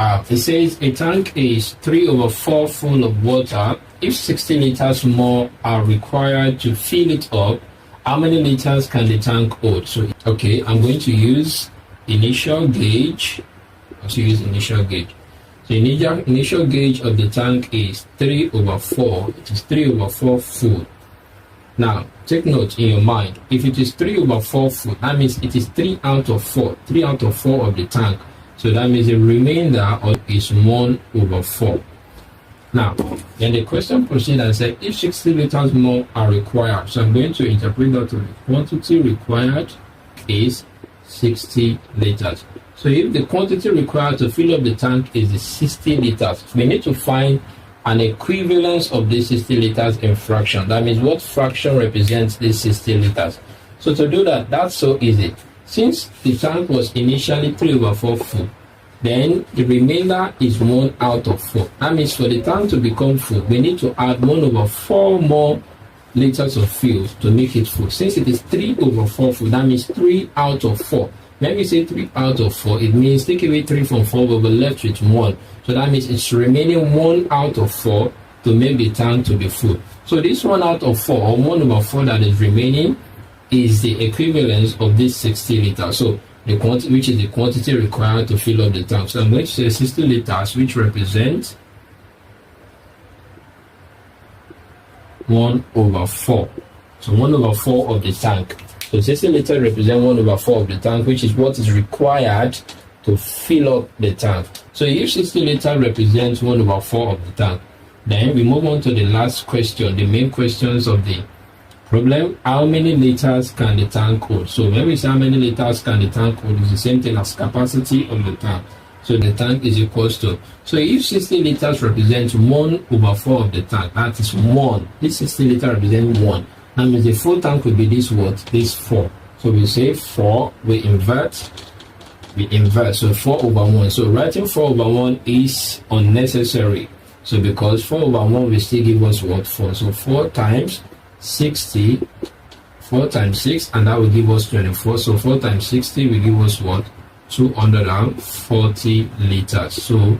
It says a tank is 3/4 full of water. If 60 liters more are required to fill it up, how many liters can the tank hold? So, okay, I'm going to use initial gauge. So initial gauge of the tank is 3/4. It is 3/4 full. Now, take note in your mind. If it is 3/4 full, that means it is 3 out of 4. 3 out of 4 of the tank. So that means the remainder is 1/4. Now, then the question proceeds and says, if 60 liters more are required, so I'm going to interpret that to the quantity required is 60 liters. So if the quantity required to fill up the tank is the 60 liters, we need to find an equivalence of this 60 liters in fraction. That means what fraction represents this 60 liters. So to do that, that's so easy. Since the tank was initially 3/4 full, then the remainder is 1 out of 4. That means for the tank to become full, we need to add 1/4 more liters of fuel to make it full. Since it is 3/4 full, that means 3 out of 4. When we say 3 out of 4, it means take away 3 from 4, we will be left with 1. So that means it's remaining 1 out of 4 to make the tank to be full. So this 1 out of 4, or 1/4 that is remaining, is the equivalence of this 60 liters. So the quantity, which is the quantity required to fill up the tank. So I'm going to say 60 liters, which represents 1/4. So 1/4 of the tank. So 60 liters represent 1/4 of the tank, which is what is required to fill up the tank. So if 60 liters represents 1/4 of the tank, then we move on to the last question, the main questions of the problem. How many liters can the tank hold? So when we say how many liters can the tank hold, it's the same thing as capacity of the tank. So the tank is equals to, so if 60 liters represents 1/4 of the tank, that is 1. This 60 liters represents 1. That means the full tank will be this what? This 4. So we say 4, we invert, so 4/1. So writing 4/1 is unnecessary. So because 4/1 will still give us what? 4. So 4 times 60, 4 times 6, and that will give us 24. So 4 times 60 will give us what? 240 liters. So